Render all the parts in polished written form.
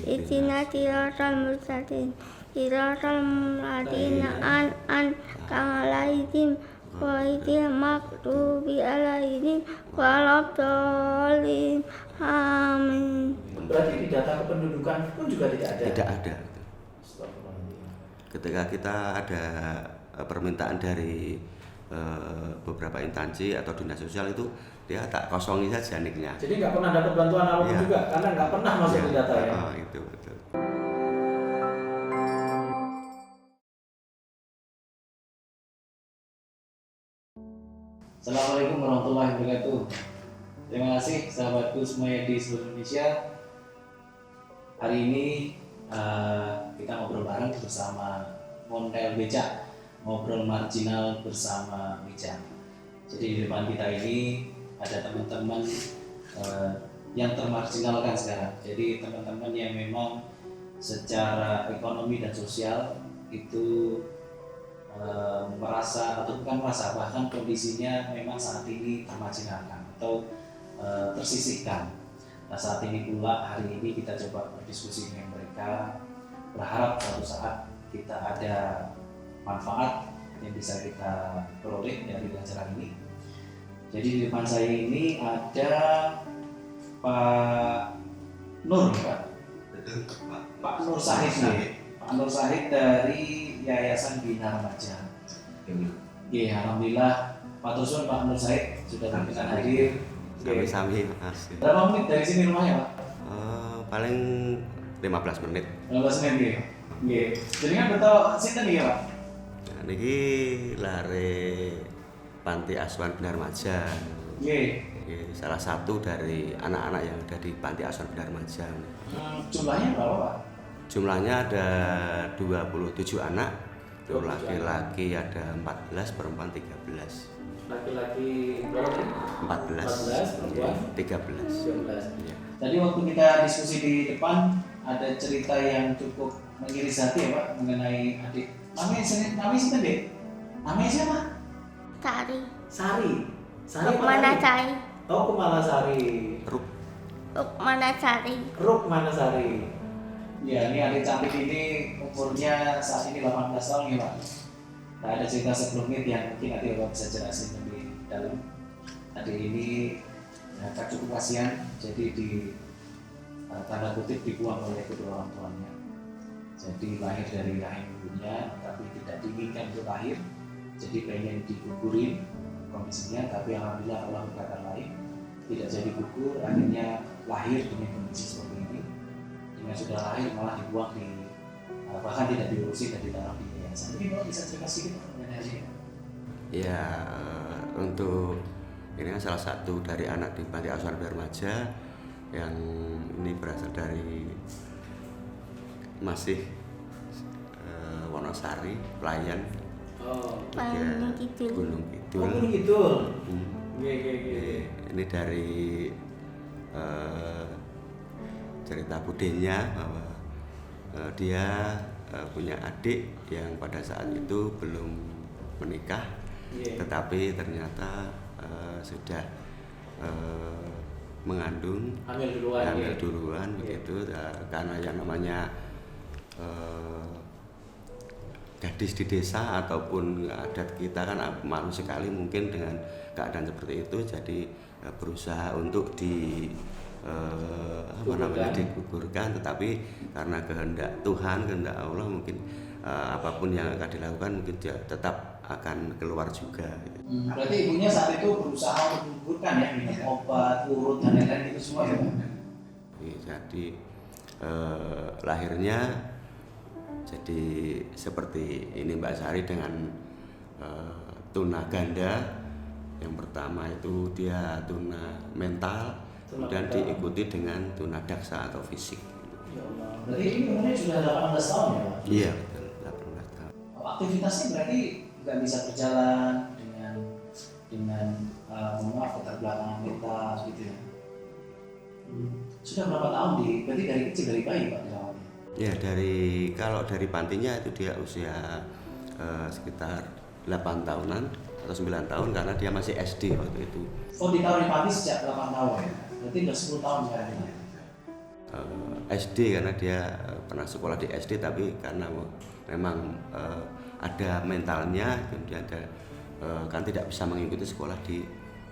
Ihdina siratal mustaqim siratal ladzina an'amta 'alaihim ghairil maghdubi 'alaihim waladdallin. Amin. Berarti di data kependudukan pun juga tidak ada? Tidak ada. Ketika kita ada permintaan dari beberapa instansi atau dinas sosial itu dia tak kosongi saja niknya. Jadi nggak pernah dapat bantuan apapun Ya. juga karena nggak pernah masuk di data ya? Itu betul. Assalamualaikum warahmatullahi wabarakatuh. Terima kasih sahabatku semuanya di seluruh Indonesia. Hari ini kita ngobrol bareng bersama Montel Becak, ngobrol marginal bersama Becak. Jadi di depan kita ini ada teman-teman yang termarginalkan sekarang. Jadi teman-teman yang memang secara ekonomi dan sosial itu merasa atau bukan merasa, bahkan kondisinya memang saat ini termarginalkan atau tersisihkan. Nah, saat ini pula hari ini kita coba berdiskusi dengan mereka, berharap suatu saat kita ada manfaat yang bisa kita peroleh dari pelajaran ini. Jadi di depan saya ini ada Pak Nur, Pak Nur Sahid nih. Pak Nur Sahid dari Yayasan Bina Remaja. Oke, alhamdulillah Pak Tursun, Pak Nur Sahid sudah berkenan hadir. Sami-sami, makasih. Berapa menit dari sini rumahnya, Pak? Paling 15 menit. 15 menit ya. Oke. Jadi kan betul sinten nih, Pak? Nah, niki lare Panti Asuhan Bina Remaja. Oke. Salah satu dari anak-anak yang ada di Panti Asuhan Bina Remaja. Jumlahnya berapa, Pak? Jumlahnya ada 27 anak. Itu laki-laki ada 14, perempuan 13. Laki-laki berapa nih? 14, 14, perempuan 13. 13. Ya. Tadi waktu kita diskusi di depan ada cerita yang cukup mengiris hati ya, Pak, mengenai adik. Namanya siapa, Dek? Namanya siapa? Sari. Sari. Sari Rukmanasari. Oh, Kumalasari. Rukmanasari. Rukmanasari. Ya, ini adik cantik ini umurnya saat ini 18 tahun ya, Pak. Nah, ada cerita sebelumnya yang mungkin nanti Bapak bisa jelasin lebih dalam. Adik ini cukup kasihan, jadi di tanda kutip dibuang oleh kedua orang tuanya. Jadi lahir dari rahim ibunya, tapi tidak diinginkan untuk lahir. Jadi pengen digugurin kondisinya, tapi alhamdulillah Allah berkata lain, tidak jadi gugur, akhirnya lahir dengan kondisi seperti ini. Dengan sudah lahir malah dibuang di bahkan tidak diurusi dan ditaruh di yayasan. Jadi Bapak bisa cerita sedikit mengenai ini? Ya, untuk ini kan salah satu dari anak di Panti Asuhan Bina Remaja yang ini berasal dari masih Wonosari, Pelayan. Oh, Gunung Kidul. Gunung Kidul. oh Gunung Kidul. Hmm. Ini dari cerita budenya bahwa dia punya adik yang pada saat itu belum menikah, tetapi ternyata sudah mengandung, hamil duluan begitu. Karena yang namanya gadis di desa ataupun adat kita kan malu sekali mungkin dengan keadaan seperti itu, jadi berusaha untuk digugurkan, tetapi karena kehendak Tuhan, kehendak Allah mungkin apapun yang akan dilakukan mungkin dia tetap akan keluar juga. Berarti ibunya saat itu berusaha menggugurkan ya, minum obat, urut dan lain-lain itu semua ya? Jadi lahirnya jadi seperti ini Mbak Sari dengan tuna ganda. Yang pertama itu dia tuna mental, kemudian diikuti dengan tuna daksa atau fisik. Ya Allah. Berarti ini umurnya sudah 18 tahun ya, Pak? Iya, betul, 18 tahun. Aktivitasnya berarti nggak bisa berjalan dengan keterbelakangan mental gitu ya? Sudah berapa tahun berarti dari kecil, dari bayi Pak dirawatnya? Ya, kalau dari pantinya itu dia usia sekitar 8 tahunan atau 9 tahun karena dia masih SD waktu itu. Oh, ditaruh di panti sejak 8 tahun ya? Berarti udah 10 tahun sekarang ya? SD karena dia pernah sekolah di SD, tapi karena memang ada mentalnya, kemudian kan tidak bisa mengikuti sekolah di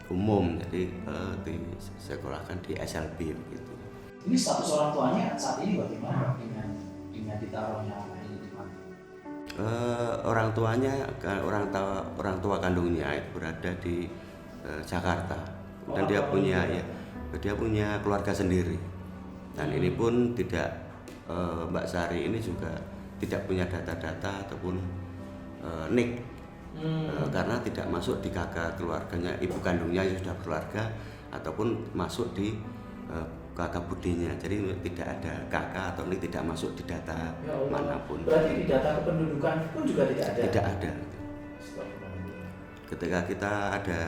umum, jadi disekolahkan di SLB begitu. Ini status orang tuanya saat ini bagaimana dengan ditaruhnya anak ini di mana? Orang tuanya, orang tua kandungnya itu berada di Jakarta, dan dia punya keluarga sendiri. Dan ini pun tidak, Mbak Sari ini juga tidak punya data-data ataupun nik, karena tidak masuk di kakak keluarganya, ibu kandungnya yang sudah berkeluarga, ataupun masuk di kakak budinya. Jadi tidak ada kakak atau nik, tidak masuk di data manapun. Berarti di data kependudukan pun juga tidak ada? Tidak ada. Ketika kita ada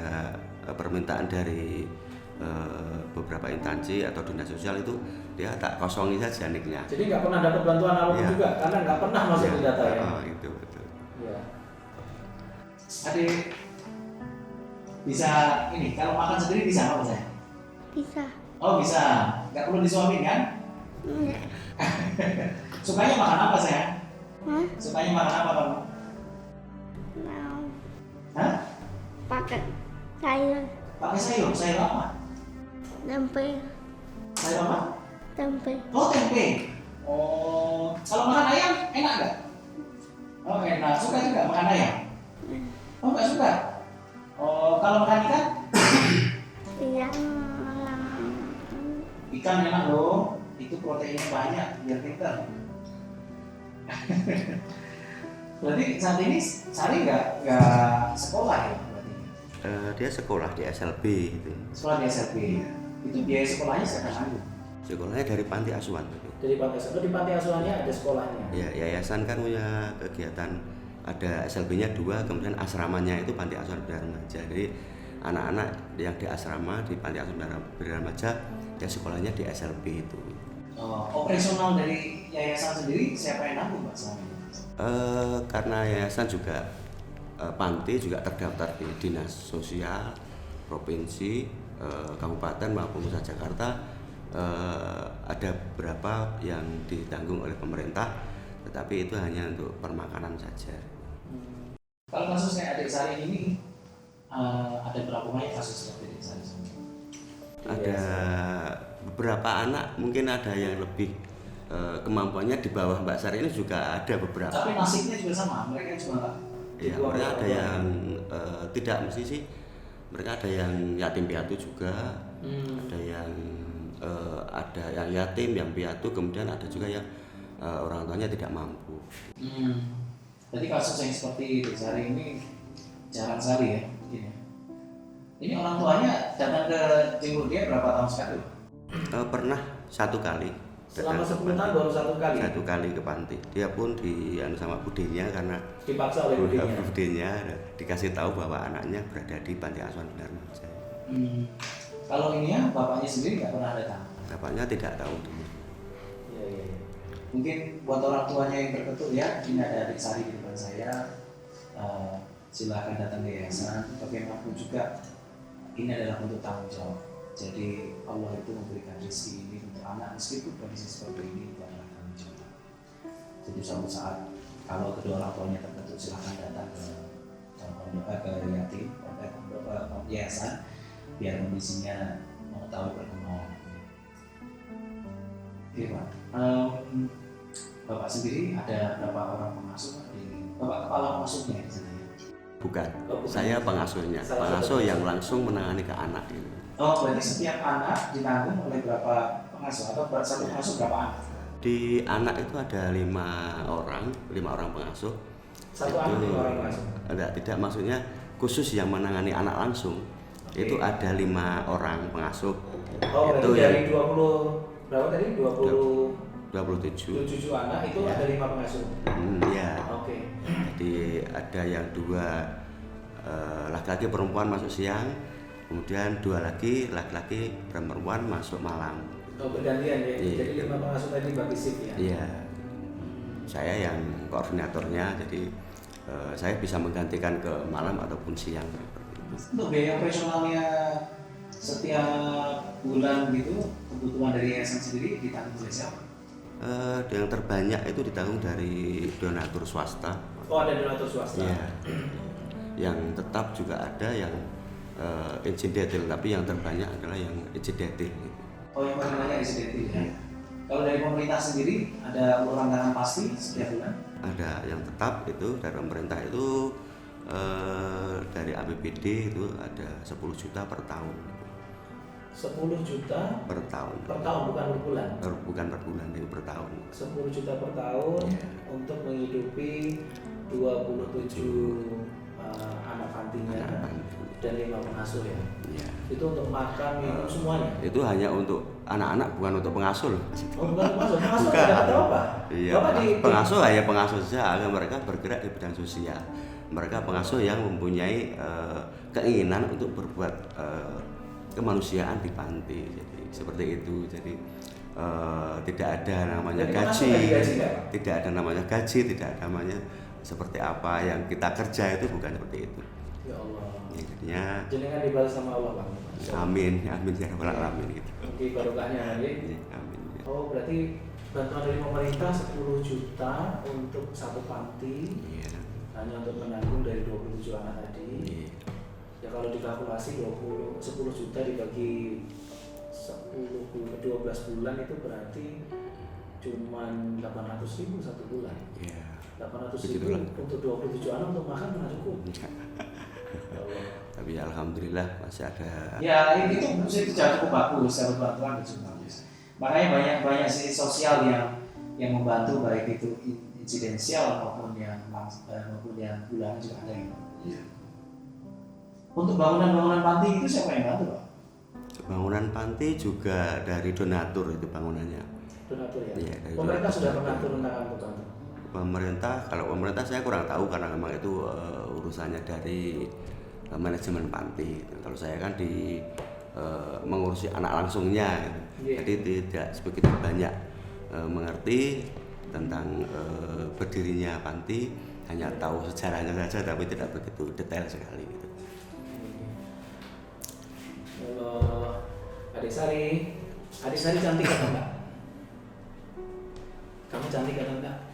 permintaan dari beberapa instansi atau dinas sosial, itu dia tak kosongi saja niknya. Jadi nggak pernah dapat bantuan apapun Ya. juga karena nggak pernah masuk di data ya? Itu betul. Ya. Adik bisa ini, kalau makan sendiri bisa apa saya? Bisa. Oh bisa, nggak perlu disuapin kan? Enggak. Sukanya makan apa saya? Hah? Sukanya makan apa kamu? Mau Hah? pakai sayur. Pakai sayur, sayur apa? Tempe. Sayur apa? Tempe. Oh tempe. Oh, kalau makan ayam enak nggak? Oh enak, suka juga makan ayam? Oh nggak suka? Oh kalau makan ikan? Yang Ikan enak loh, itu proteinnya banyak, biar pintar. Berarti saat ini Sari nggak sekolah ya? Berarti? Dia sekolah di SLB itu. Sekolah di SLB. Itu biaya sekolahnya siapa tanggung? Sekolahnya dari panti asuhan itu. Dari panti asuhan, di panti asuhannya ada sekolahnya. Ya, yayasan kan punya kegiatan, ada SLB-nya 2, kemudian asramanya itu panti asuhan Bina Remaja. Jadi anak-anak yang di asrama di panti asuhan Bina Remaja, ya sekolahnya di SLB itu. Operasional dari yayasan sendiri siapa yang nanggung Pak selama ini? Karena yayasan juga panti juga terdaftar di dinas sosial provinsi, kabupaten maupun pusat Jakarta, ada beberapa yang ditanggung oleh pemerintah, tetapi itu hanya untuk permakanan saja. Kalau kasusnya adik Sari ini ada berapa banyak kasus seperti adik Sari? Ada beberapa anak, mungkin ada yang lebih kemampuannya di bawah Mbak Sari ini juga ada beberapa. Tapi nasibnya juga sama, mereka juga Ya, mereka ada yang tidak mesti sih, mereka ada yang yatim piatu juga, ada yang yatim, yang piatu, kemudian ada juga yang orang tuanya tidak mampu. Jadi kasus yang seperti adik Sari ini jarang sekali ya? Ini orang tuanya datang ke jenguk dia berapa tahun sekali? Pernah 1 kali. Selama datang 10 tahun baru 1 kali? 1 kali ke panti. Dia pun sama budenya, karena Dipaksa oleh budenya? budenya dikasih tahu bahwa anaknya berada di panti asuhan Bina Remaja. Kalau ini ya, bapaknya sendiri nggak pernah datang? Bapaknya tidak tahu dulu. Iya. Mungkin buat orang tuanya yang terketuk ya, ini ada adik Sari di depan saya, silakan datang ke yayasan. Bagaimanapun juga ini adalah untuk tanggung jawab. Jadi Allah itu memberikan rezeki ini untuk anak, meskipun kondisi seperti ini itu adalah tanggung jawab. Jadi suatu saat kalau kedua orang tuanya terbentuk, silakan datang ke yatim, yayasan, biar kondisinya mengetahui perkembangan. Oke Pak, Bapak sendiri ada berapa orang pengasuh Pak? Bapak kepala pengasuhnya di sana? Bukan, bukan. saya pengasuhnya, pengasuh yang langsung menangani ke anak ini. Oh, berarti setiap anak ditanggung oleh berapa pengasuh atau satu pengasuh berapa anak? Di anak itu ada 5 orang pengasuh. Satu anak 5 orang pengasuh? Tidak, maksudnya khusus yang menangani anak langsung. Oke. Itu ada 5 orang pengasuh. Oh, itu berarti dari 20 berapa tadi? 27. 27 anak itu Ya. ada 5 pengasuh. Ya. Oke. Jadi ada yang 2 laki-laki perempuan masuk siang, kemudian 2 lagi laki-laki perempuan masuk malam. Oh, bergantian ya. Iya. Jadi 5 pengasuh tadi bagi shift ya. Iya. Saya yang koordinatornya, jadi saya bisa menggantikan ke malam ataupun siang. Untuk biaya operasionalnya Setiap bulan gitu kebutuhan dari yayasan sendiri ditanggung oleh siapa? Yang terbanyak itu ditanggung dari donatur swasta. Oh, ada donatur swasta. Ya. Yang tetap juga ada yang incidental, tapi yang terbanyak adalah yang incidental. Gitu. Oh, yang paling banyak insidentil ya. Kalau dari pemerintah sendiri ada uluran tangan pasti setiap bulan? Ada yang tetap itu dari pemerintah itu dari APBD itu ada 10 juta per tahun. 10 juta Per tahun. per tahun, bukan per bulan. Bukan per bulan, itu per tahun. 10 juta per tahun untuk menghidupi 27 anak pantinya dan 5 pengasuh ya. Iya. Itu untuk makan, minum semuanya. Itu hanya untuk anak-anak, bukan untuk pengasuh. Oh, bukan pengasuh. Pengasuh Bukan. tidak tahu apa? Iya, Bapak pengasuh hanya pengasuh saja, agar mereka bergerak di bidang sosial. Mereka pengasuh yang mempunyai keinginan untuk berbuat kemanusiaan di panti. Jadi seperti itu. Jadi tidak ada namanya Jadi gaji, pengasuh nggak digaji, Pak? tidak ada namanya gaji, tidak ada namanya seperti apa yang kita kerja itu bukan seperti itu. Ya Allah. Ya, jadinya Jenengan dibalas sama Allah, Pak. amin, amin ya rabbal alamin gitu. Oke, barokahnya ya. Ya, amin. Ya. Oh, berarti bantuan dari pemerintah 10 juta untuk satu panti Iya. hanya untuk menanggung dari 27 anak tadi. Iya. Ya kalau dikalkulasi 10 juta dibagi 12 bulan itu berarti cuman 800.000 satu bulan. Iya. 800.000 Begitulah. untuk 27 anak untuk makan nggak cukup. Ya Allah. Tapi alhamdulillah masih ada. Ya ini tuh sudah cukup bagus, dapat bantuan cukup bagus. Makanya banyak sisi sosial yang membantu, baik itu insidensial maupun yang bulanan juga ada yang. Untuk bangunan panti itu siapa yang bantu, Pak? Bangunan panti juga dari donatur itu bangunannya. Donatur ya. Iya, dari Pemerintah donatur. sudah pernah turun tangan untuk bantu. Kalau pemerintah saya kurang tahu karena memang itu urusannya dari manajemen panti. Kalau saya kan mengurusi anak langsungnya, gitu. Iya. Jadi tidak begitu banyak mengerti tentang berdirinya panti, hanya tahu sejarahnya saja, tapi tidak begitu detail sekali. Gitu. Halo, Adik Sari cantik atau enggak? Kamu cantik atau enggak?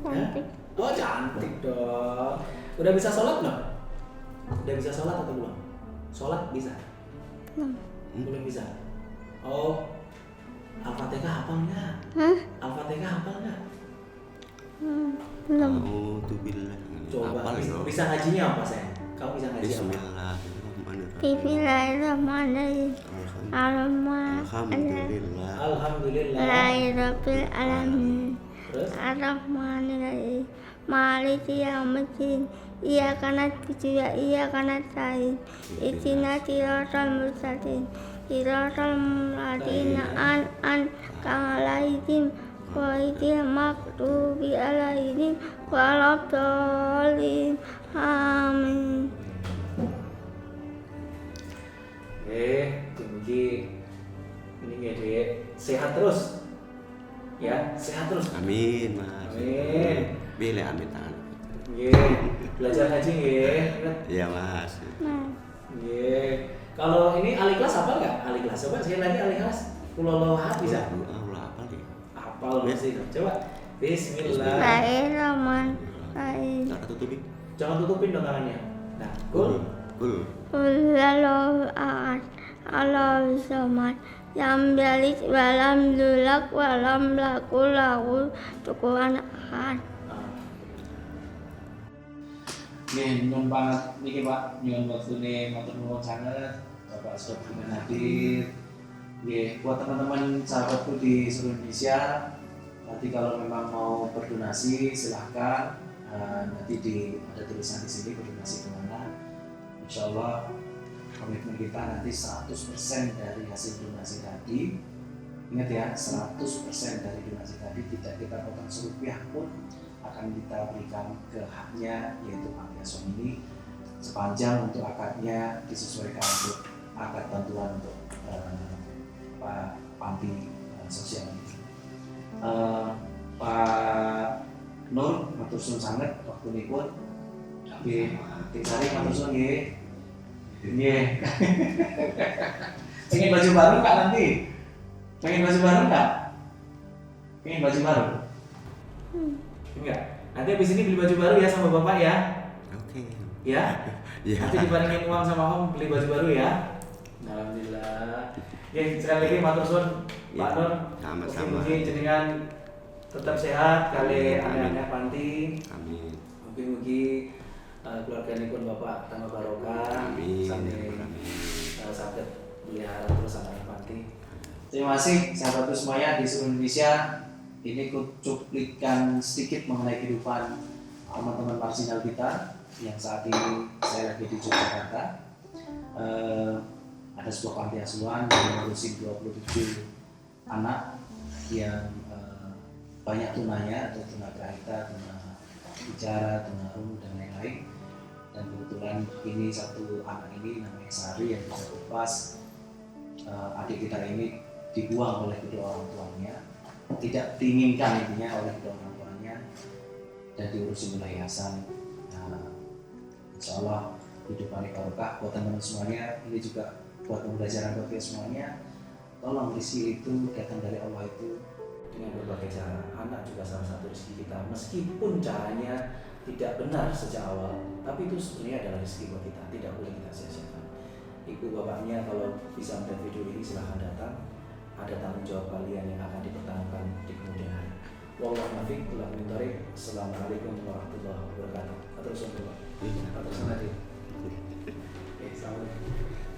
Cantik. Ya? Oh cantik dong. Udah bisa sholat belum? Udah bisa sholat atau belum? Sholat bisa? Belum bisa. Oh, Al-Fatihah hafal nggak? Hah? Al-Fatihah hafal nggak? Belum. Alhamdulillah. Coba Hafal itu. bisa ngajinya apa sayang? Kamu bisa ngaji apa? Bismillahirrahmanirrahim. Bismillahirrahmanirrahim. Alhamdulillah. Alhamdulillah. Rabbil alamin. Terus? Ar-Rahmanir-Rahim. Maliki yaumiddin. Iyyaka na'budu wa iyyaka nasta'in. Ihdinas siratal mustaqim. Siratal ladzina an'amta 'alaihim ghairil maghdubi 'alaihim waladdallin. Amin. Demikian ini Dek, sehat terus. Ya, sehat terus. Amin, Mas. Amin. Pilih amin tangan. Belajar ngaji nggih. Iya, Mas. Nah, Kalau ini Al-Ikhlas apa enggak? Al-Ikhlas. Coba sekali lagi Al-Ikhlas. Kulolohat bisa? Allah apa nih? Hafal masih. Coba. Bismillah. Bismillahirrahmanirrahim. Cara tutupi. Jangan tutupin dong tangannya. Nah, kul. Kul. Wallahu a'ad. Allahu samad. Lam yalid wa lam yulad wa lam yakul lahu kufuwan ahad. Nggih, nyuwun banget niki Pak, nyuwun wektune matur nuwun sanget Bapak sudah berkenan hadir. Nggih, buat teman-teman sahabatku di seluruh Indonesia, nanti kalau memang mau berdonasi silahkan, nanti ada tulisan di sini berdonasi kemana. Insya Allah komitmen kita nanti 100% dari hasil donasi tadi, ingat ya, 100% dari donasi tadi tidak kita potong serupiah pun akan kita berikan ke haknya, yaitu panti asuhan ini, sepanjang untuk akadnya disesuaikan untuk akad bantuan untuk panti sosial ini. Pak Nur, matur suwun sanget waktu ini pun, tapi Tik Sari matur suwun nggih. Iya. Pengen baju baru nggak nanti? Pengen baju baru nggak? Pengen baju baru? Enggak. Nanti habis ini beli baju baru ya sama bapak ya. Oke. Ya. Ya. Nanti dibarengin uang sama om beli baju baru ya. Alhamdulillah. Ya sekali lagi matur suwun Pak Ya, Nur. sama-sama. Mungkin jenengan tetap sehat kali Amin. anak-anak panti. Amin. Mungkin keluarganipun bapak tambah barokah. Amin. Sampai Amin. sakit pelihara terus anak panti. Terima kasih sahabatku semuanya di seluruh Indonesia. Ini cuplikan sedikit mengenai kehidupan teman-teman marginal kita yang saat ini saya lagi di Yogyakarta. Ada sebuah panti asuhan yang ngurusin 27 anak yang banyak tunanya, ada tunagrahita, tuna bicara, tunarungu dan lain-lain. Dan kebetulan ini satu anak ini namanya Sari yang bisa lepas. Adik kita ini dibuang oleh kedua orang tuanya, tidak diinginkan intinya oleh kedua orang tuanya, dan diurusi oleh yayasan. Insya Allah hidupannya barokah buat teman-teman semuanya. Ini juga buat pembelajaran buat kita semuanya. Tolong rezeki itu datang dari Allah itu Dengan berbagai cara, anak juga salah satu rezeki kita. Meskipun caranya tidak benar sejak awal, tapi itu sebenarnya adalah rezeki buat kita. Tidak boleh kita sia-siakan. Ibu bapaknya kalau bisa melihat video ini silahkan datang. Ada tanggung jawab kalian yang akan dipertahankan di kemudian hari. Wallahu muwaffiq ila aqwamit thoriq. Assalamualaikum warahmatullahi wabarakatuh. Atur sunnah. Atur sunnah. Assalamualaikum.